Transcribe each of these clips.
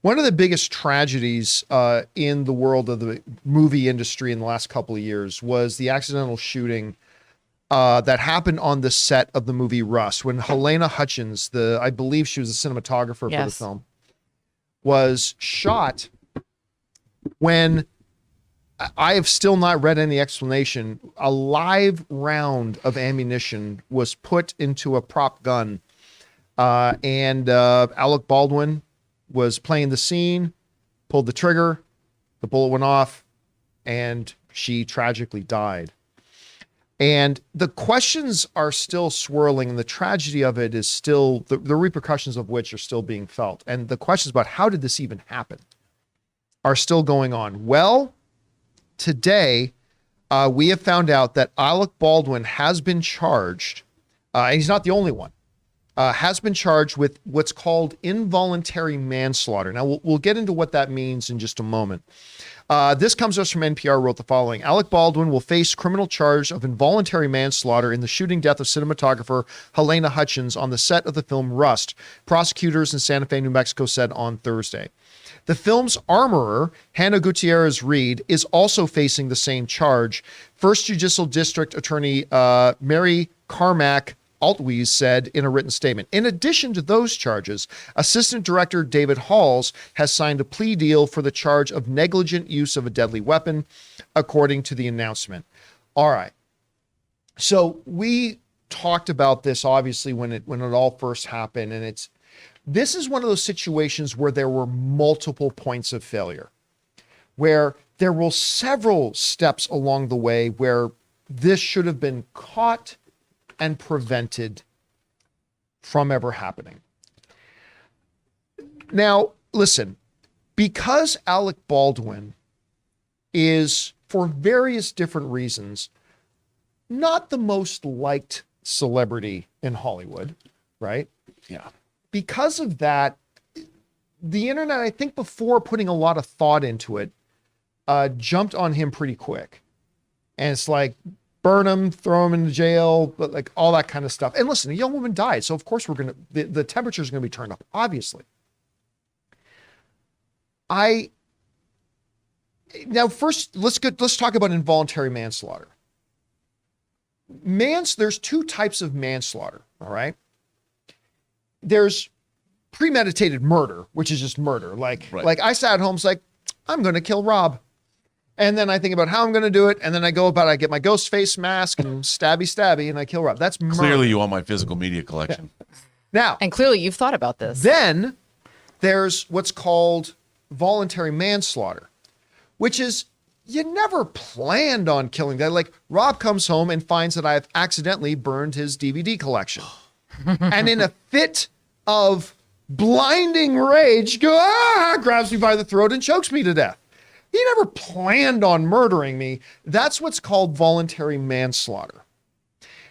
One of the biggest tragedies in the world of the movie industry in the last couple of years was the accidental shooting that happened on the set of the movie Rust, when Helena Hutchins, I believe she was the cinematographer for the film, was shot. When I have still not read any explanation, a live round of ammunition was put into a prop gun, and Alec Baldwin was playing the scene, pulled the trigger, the bullet went off, and she tragically died. And the questions are still swirling, and the tragedy of it is still, the repercussions of which are still being felt. And the questions about how did this even happen are still going on. Well, today, we have found out that Alec Baldwin has been charged, and he's not the only one, has been charged with what's called involuntary manslaughter. Now, we'll get into what that means in just a moment. This comes to us from NPR, wrote the following. Alec Baldwin will face criminal charge of involuntary manslaughter in the shooting death of cinematographer Helena Hutchins on the set of the film Rust, prosecutors in Santa Fe, New Mexico said on Thursday. The film's armorer, Hannah Gutierrez Reed, is also facing the same charge. First Judicial District Attorney Mary Carmack Altwies said in a written statement. In addition to those charges, Assistant Director David Halls has signed a plea deal for the charge of negligent use of a deadly weapon, according to the announcement. All right. So we talked about this obviously when it all first happened, and this is one of those situations where there were multiple points of failure, where there were several steps along the way where this should have been caught and prevented from ever happening. Now, listen, because Alec Baldwin is, for various different reasons, not the most liked celebrity in Hollywood, right? Yeah. Because of that, the internet, I think before putting a lot of thought into it, jumped on him pretty quick. And it's like, burn him, throw him into jail, but like all that kind of stuff. And listen, a young woman died. So of course the temperature is going to be turned up, obviously. Now first, let's talk about involuntary manslaughter. There's two types of manslaughter, all right? There's premeditated murder, which is just murder. Like I sat at home, it's like, I'm going to kill Rob. And then I think about how I'm going to do it. And then I go about it. I get my ghost face mask and stabby, and I kill Rob. That's murder. Clearly you want my physical media collection. Now. And clearly you've thought about this. Then there's what's called voluntary manslaughter, which is you never planned on killing that. Like Rob comes home and finds that I've accidentally burned his DVD collection. And in a fit of blinding rage, grabs me by the throat and chokes me to death. He never planned on murdering me. That's what's called voluntary manslaughter.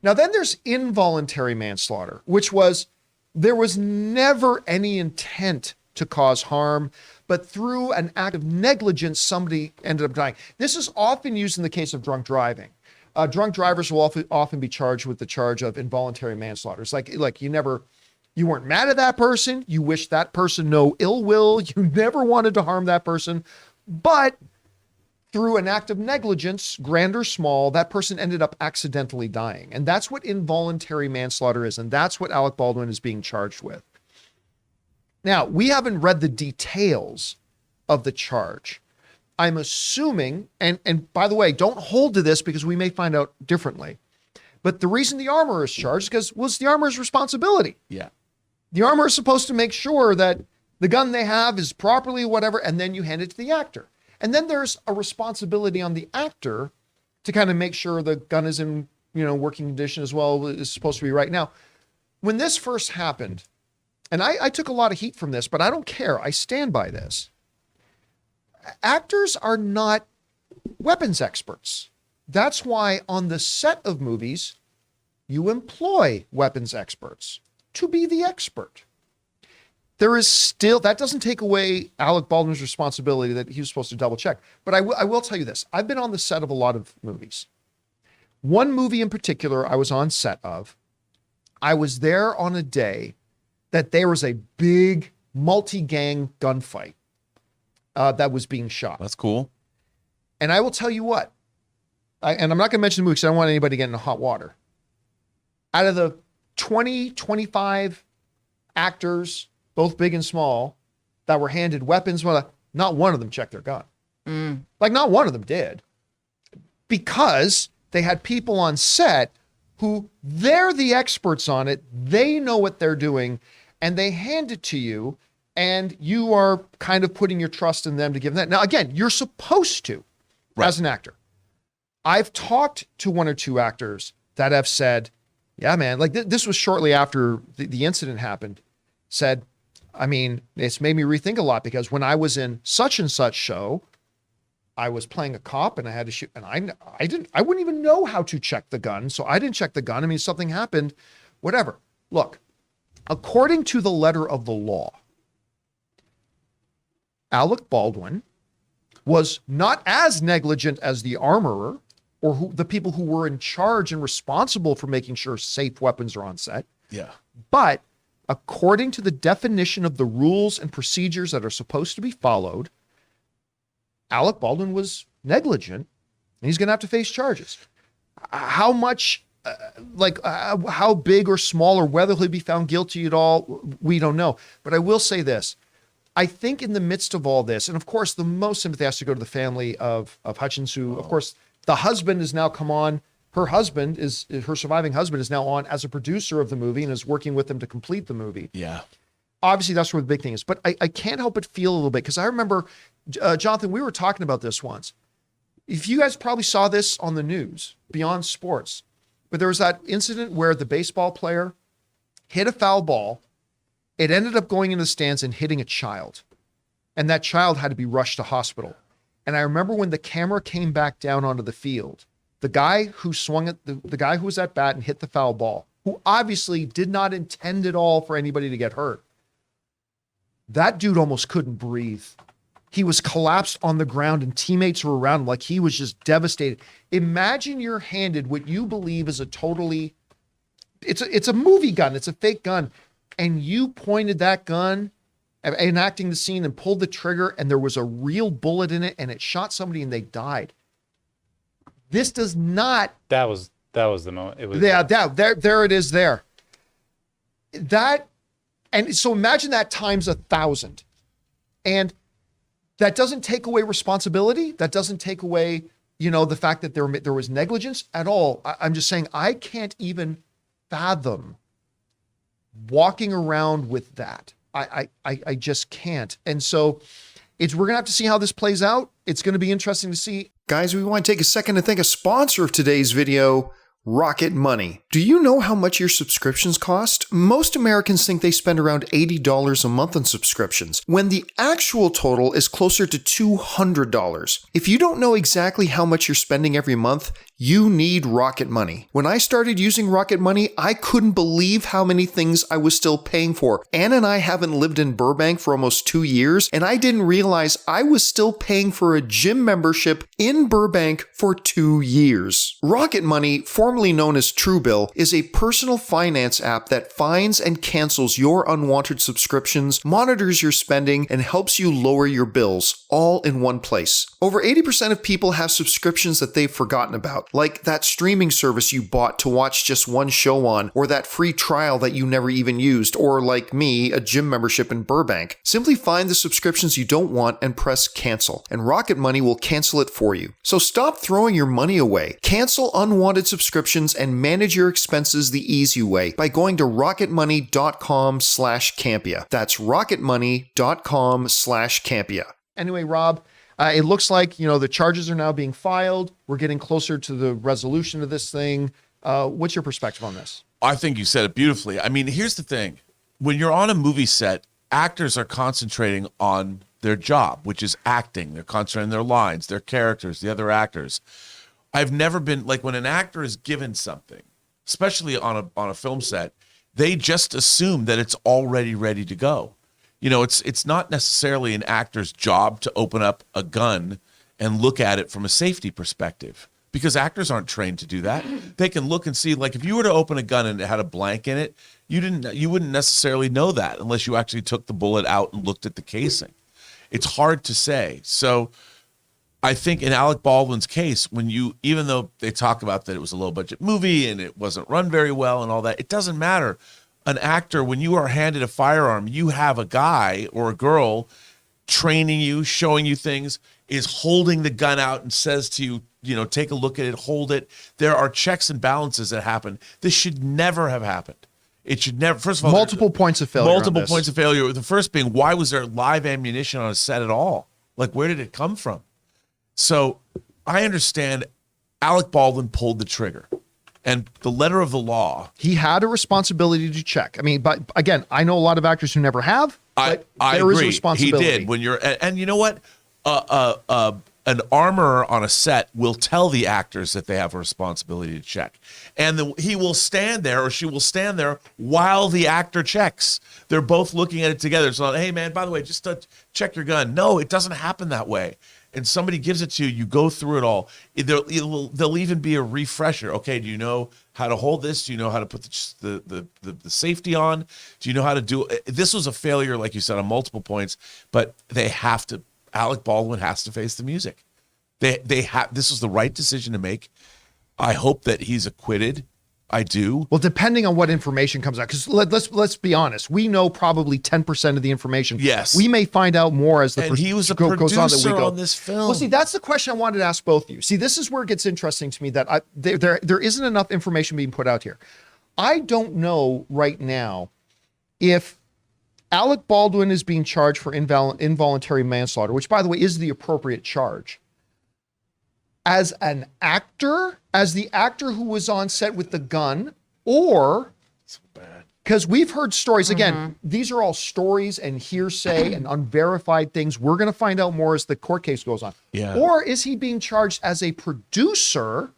Now, then there's involuntary manslaughter, which was there was never any intent to cause harm, but through an act of negligence, somebody ended up dying. This is often used in the case of drunk driving. Drunk drivers will often be charged with the charge of involuntary manslaughter. It's like you weren't mad at that person. You wish that person no ill will. You never wanted to harm that person. But through an act of negligence, grand or small, that person ended up accidentally dying. And that's what involuntary manslaughter is. And that's what Alec Baldwin is being charged with. Now, we haven't read the details of the charge. I'm assuming, and by the way, don't hold to this because we may find out differently. But the reason the armorer is charged is because it's the armorer's responsibility. Yeah. The armorer is supposed to make sure that the gun they have is properly whatever, and then you hand it to the actor. And then there's a responsibility on the actor to kind of make sure the gun is in, working condition as well as it's supposed to be right. Now, when this first happened, and I took a lot of heat from this, but I don't care. I stand by this. Actors are not weapons experts. That's why on the set of movies, you employ weapons experts to be the expert. There is still, that doesn't take away Alec Baldwin's responsibility that he was supposed to double check. But I will tell you this. I've been on the set of a lot of movies. One movie in particular I was on set of, I was there on a day that there was a big multi-gang gunfight that was being shot. That's cool. And I will tell you what, and I'm not going to mention the movie because I don't want anybody to get into hot water. Out of the 20, 25 actors, both big and small, that were handed weapons, well, not one of them checked their gun. Like, not one of them did. Because they had people on set who they're the experts on it. They know what they're doing, and they hand it to you, and you are kind of putting your trust in them to give them that. Now, again, you're supposed to, as an actor. I've talked to one or two actors that have said, yeah, man, like this was shortly after the incident happened, said, I mean, it's made me rethink a lot because when I was in such and such show, I was playing a cop and I had to shoot, and I wouldn't even know how to check the gun. So I didn't check the gun. I mean, something happened, whatever. Look, according to the letter of the law, Alec Baldwin was not as negligent as the armorer or the people who were in charge and responsible for making sure safe weapons are on set. Yeah. But according to the definition of the rules and procedures that are supposed to be followed, Alec Baldwin was negligent and he's going to have to face charges. How much, how big or small, or whether he'll be found guilty at all, we don't know. But I will say this. I think in the midst of all this, and of course, the most sympathy has to go to the family of Hutchins, who, of course, the husband has now come on. Her surviving husband is now on as a producer of the movie and is working with them to complete the movie. Yeah. Obviously, that's where the big thing is. But I can't help but feel a little bit, because I remember, Jonathan, we were talking about this once. If you guys probably saw this on the news, beyond sports, but there was that incident where the baseball player hit a foul ball. It ended up going into the stands and hitting a child. And that child had to be rushed to hospital. And I remember when the camera came back down onto the field, the guy who swung it, the guy who was at bat and hit the foul ball, who obviously did not intend at all for anybody to get hurt. That dude almost couldn't breathe. He was collapsed on the ground and teammates were around him like he was just devastated. Imagine you're handed what you believe is it's a movie gun. It's a fake gun. And you pointed that gun, enacting the scene, and pulled the trigger, and there was a real bullet in it, and it shot somebody and they died. This does not. That was the moment. It was. Yeah, there it is there. And so imagine that times 1,000. And that doesn't take away responsibility. That doesn't take away, the fact that there was negligence at all. I'm just saying, I can't even fathom walking around with that. I just can't. And so we're going to have to see how this plays out. It's going to be interesting to see. Guys, we want to take a second to thank a sponsor of today's video, Rocket Money. Do you know how much your subscriptions cost? Most Americans think they spend around $80 a month on subscriptions, when the actual total is closer to $200. If you don't know exactly how much you're spending every month, you need Rocket Money. When I started using Rocket Money, I couldn't believe how many things I was still paying for. Anna and I haven't lived in Burbank for almost 2 years, and I didn't realize I was still paying for a gym membership in Burbank for 2 years. Rocket Money, formerly known as Truebill, is a personal finance app that finds and cancels your unwanted subscriptions, monitors your spending, and helps you lower your bills, all in one place. Over 80% of people have subscriptions that they've forgotten about, like that streaming service you bought to watch just one show on, or that free trial that you never even used, or like me, a gym membership in Burbank. Simply find the subscriptions you don't want and press cancel, and Rocket Money will cancel it for you. So stop throwing your money away. Cancel unwanted subscriptions and manage your expenses the easy way by going to rocketmoney.com/Campea. That's rocketmoney.com/Campea. Anyway, Rob, it looks like, the charges are now being filed. We're getting closer to the resolution of this thing. What's your perspective on this? I think you said it beautifully. I mean, here's the thing. When you're on a movie set, actors are concentrating on their job, which is acting. They're concentrating on their lines, their characters, the other actors. I've never been, like, when an actor is given something, especially on a film set, they just assume that it's already ready to go. It's not necessarily an actor's job to open up a gun and look at it from a safety perspective, because actors aren't trained to do that. They can look and see, like, if you were to open a gun and it had a blank in it, you wouldn't necessarily know that unless you actually took the bullet out and looked at the casing. It's hard to say. So I think in Alec Baldwin's case, even though they talk about that it was a low budget movie and it wasn't run very well and all that, it doesn't matter. An actor, when you are handed a firearm, you have a guy or a girl training you, showing you things, is holding the gun out and says to you, take a look at it, hold it. There are checks and balances that happen. This should never have happened. It should never, first of all, multiple points of failure. Multiple points of failure. The first being, why was there live ammunition on a set at all? Like, where did it come from? So I understand Alec Baldwin pulled the trigger. And the letter of the law. He had a responsibility to check. I mean, but again, I know a lot of actors who never have. But I there agree. is a responsibility. He did. When you're, and you know what? An armorer on a set will tell the actors that they have a responsibility to check. And he will stand there, or she will stand there while the actor checks. They're both looking at it together. It's not, hey, man, by the way, just check your gun. No, it doesn't happen that way. And somebody gives it to you, you go through it all. There'll even be a refresher. Okay, do you know how to hold this? Do you know how to put the safety on? Do you know how to do it? This was a failure, like you said, on multiple points, but they have to. Alec Baldwin has to face the music. They have. This was the right decision to make. I hope that he's acquitted. I do. Well, depending on what information comes out, because let's be honest, we know probably 10% of the information. Yes, we may find out more as the he was a goes producer on. That we go on this film. Well, see, that's the question I wanted to ask both of you. See, this is where it gets interesting to me that there isn't enough information being put out here. I don't know right now if Alec Baldwin is being charged for involuntary manslaughter, which, by the way, is the appropriate charge. As an actor, as the actor who was on set with the gun, or because we've heard stories, again, these are all stories and hearsay and unverified things. We're going to find out more as the court case goes on. Yeah. Or is he being charged as a producer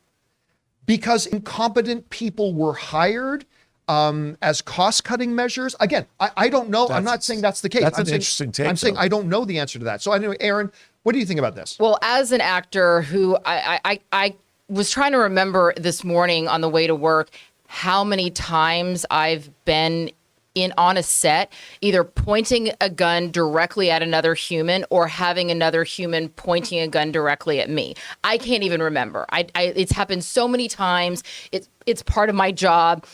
because incompetent people were hired as cost-cutting measures? Again, I don't know. I'm not saying that's the case. That's an interesting take. I'm saying I don't know the answer to that. So anyway, Aaron, what do you think about this? Well, as an actor who I was trying to remember this morning on the way to work how many times I've been on a set, either pointing a gun directly at another human or having another human pointing a gun directly at me. I can't even remember. It's happened so many times. It's part of my job.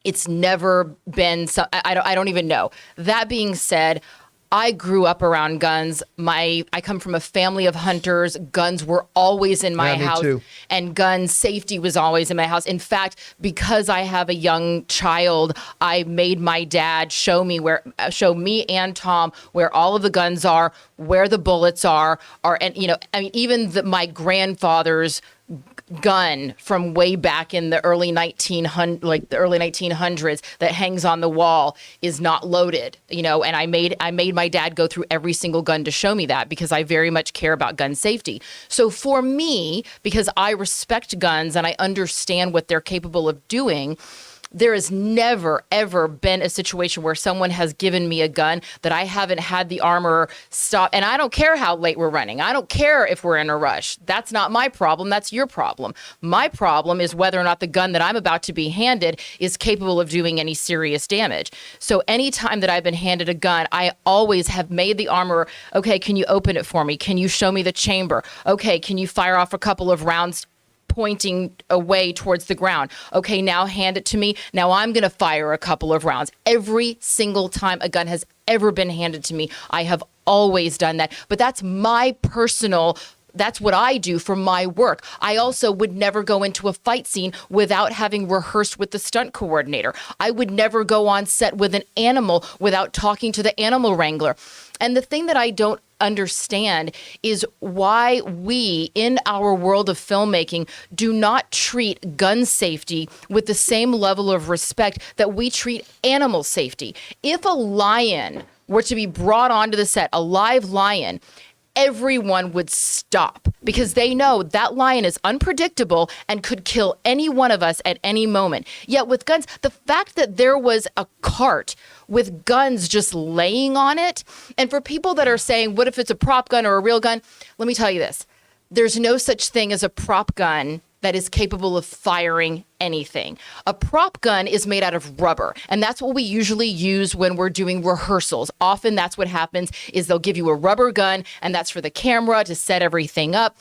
It's never been, I don't even know. That being said, I grew up around guns. I come from a family of hunters. Guns were always in my house. Me too. And gun safety was always in my house. In fact, because I have a young child, I made my dad show me and Tom where all of the guns are, where the bullets are, and even my grandfather's gun from way back in the early 1900s that hangs on the wall is not loaded, and I made my dad go through every single gun to show me that, because I very much care about gun safety. So for me, because I respect guns and I understand what they're capable of doing, there has never, ever been a situation where someone has given me a gun that I haven't had the armorer stop. And I don't care how late we're running. I don't care if we're in a rush. That's not my problem. That's your problem. My problem is whether or not the gun that I'm about to be handed is capable of doing any serious damage. So anytime that I've been handed a gun, I always have made the armorer, okay, can you open it for me? Can you show me the chamber? Okay, can you fire off a couple of rounds pointing away towards the ground? Okay, now hand it to me. Now I'm going to fire a couple of rounds. Every single time a gun has ever been handed to me, I have always done that. But that's what I do for my work. I also would never go into a fight scene without having rehearsed with the stunt coordinator. I would never go on set with an animal without talking to the animal wrangler. And the thing that I don't understand is why we, in our world of filmmaking, do not treat gun safety with the same level of respect that we treat animal safety. If a lion were to be brought onto the set, a live lion, everyone would stop, because they know that lion is unpredictable and could kill any one of us at any moment. Yet with guns, the fact that there was a cart with guns just laying on it, and for people that are saying, what if it's a prop gun or a real gun? Let me tell you this. There's no such thing as a prop gun that is capable of firing anything. A prop gun is made out of rubber, and that's what we usually use when we're doing rehearsals. Often that's what happens is they'll give you a rubber gun, and that's for the camera to set everything up.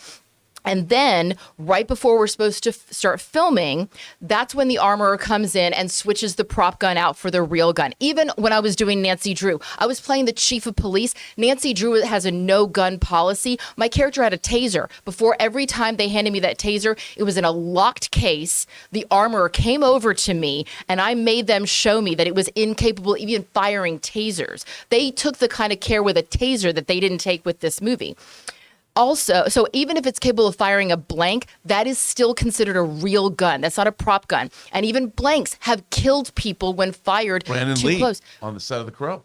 And then right before we're supposed to start filming, that's when the armorer comes in and switches the prop gun out for the real gun. Even when I was doing Nancy Drew, I was playing the chief of police. Nancy Drew has a no gun policy. My character had a taser. Before every time they handed me that taser, it was in a locked case. The armorer came over to me and I made them show me that it was incapable of even firing tasers. They took the kind of care with a taser that they didn't take with this movie. Also, so even if it's capable of firing a blank, that is still considered a real gun. That's not a prop gun. And even blanks have killed people when fired Brandon too Lee close. on the set of The Crow.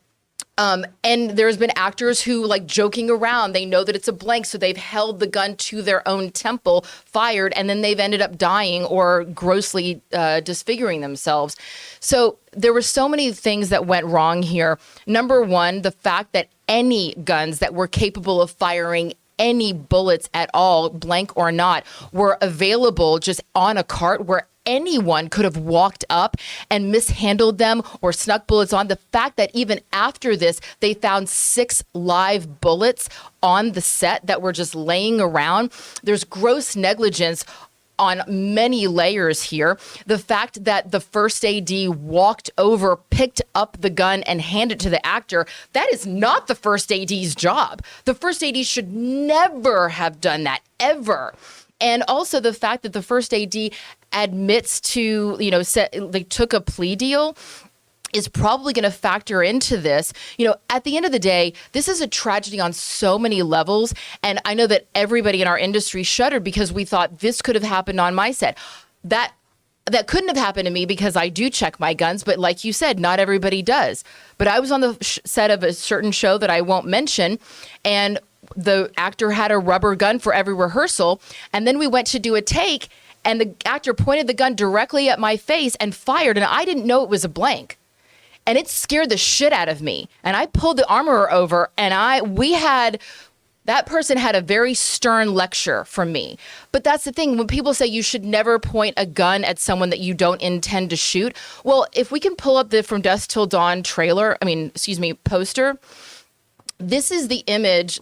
And there's been actors who, like, joking around, they know that it's a blank, so they've held the gun to their own temple, fired, and then they've ended up dying or grossly disfiguring themselves. So there were so many things that went wrong here. Number one, the fact that any guns that were capable of firing any bullets at all, blank or not, were available just on a cart where anyone could have walked up and mishandled them or snuck bullets on. The fact that even after this, they found 6 live bullets on the set that were just laying around. There's gross negligence on many layers here. The fact that the first AD walked over, picked up the gun and handed it to the actor, that is not the first AD's job. The first AD should never have done that, ever. And also the fact that the first AD admits to, they took a plea deal is probably going to factor into this. At the end of the day, this is a tragedy on so many levels. And I know that everybody in our industry shuddered because we thought this could have happened on my set. That couldn't have happened to me because I do check my guns. But like you said, not everybody does. But I was on the set of a certain show that I won't mention, and the actor had a rubber gun for every rehearsal. And then we went to do a take, and the actor pointed the gun directly at my face and fired. And I didn't know it was a blank. And it scared the shit out of me. And I pulled the armorer over, and that person had a very stern lecture from me. But that's the thing. When people say you should never point a gun at someone that you don't intend to shoot. Well, if we can pull up the From Dusk Till Dawn poster, this is the image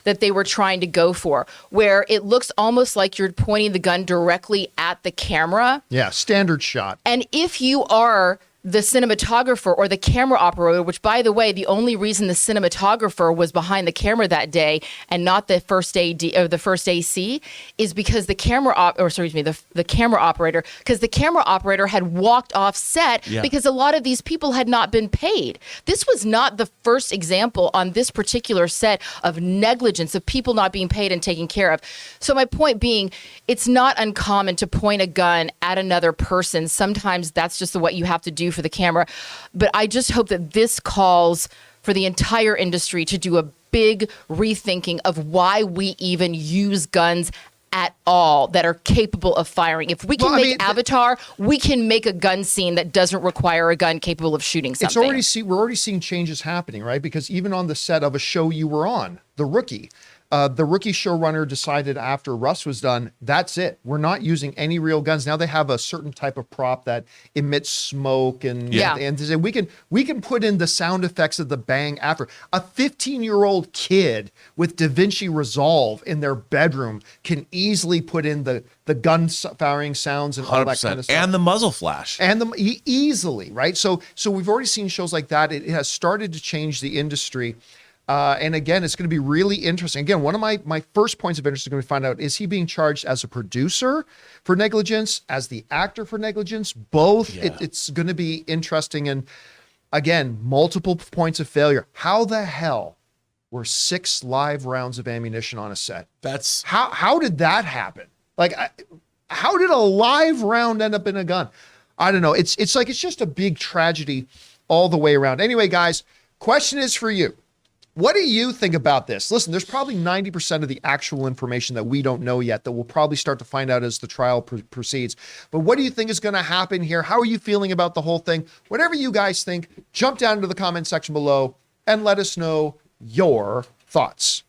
that they were trying to go for, where it looks almost like you're pointing the gun directly at the camera. Yeah, standard shot. And if you are the cinematographer or the camera operator, which, by the way, the only reason the cinematographer was behind the camera that day and not the first AD or the first AC is because the camera operator, because the camera operator had walked off set because a lot of these people had not been paid. This was not the first example on this particular set of negligence, of people not being paid and taken care of. So my point being, it's not uncommon to point a gun at another person. Sometimes that's just what you have to do for the camera. But I just hope that this calls for the entire industry to do a big rethinking of why we even use guns at all that are capable of firing. If we can Avatar, we can make a gun scene that doesn't require a gun capable of shooting something. We're already seeing changes happening, right? Because even on the set of a show you were on, The Rookie, the Rookie showrunner decided after Russ was done, that's it. We're not using any real guns. Now they have a certain type of prop that emits smoke and we can put in the sound effects of the bang after. A 15-year-old kid with DaVinci Resolve in their bedroom can easily put in the gun firing sounds and all that kind of stuff. And the muzzle flash. And easily, right? So we've already seen shows like that. It has started to change the industry. And again, it's going to be really interesting. Again, one of my first points of interest is going to find out, is he being charged as a producer for negligence, as the actor for negligence? Both. Yeah. It's going to be interesting. And again, multiple points of failure. How the hell were 6 live rounds of ammunition on a set? That's how did that happen? Like, how did a live round end up in a gun? I don't know. It's just a big tragedy all the way around. Anyway, guys, question is for you. What do you think about this? Listen, there's probably 90% of the actual information that we don't know yet that we'll probably start to find out as the trial proceeds. But what do you think is going to happen here? How are you feeling about the whole thing? Whatever you guys think, jump down into the comment section below and let us know your thoughts.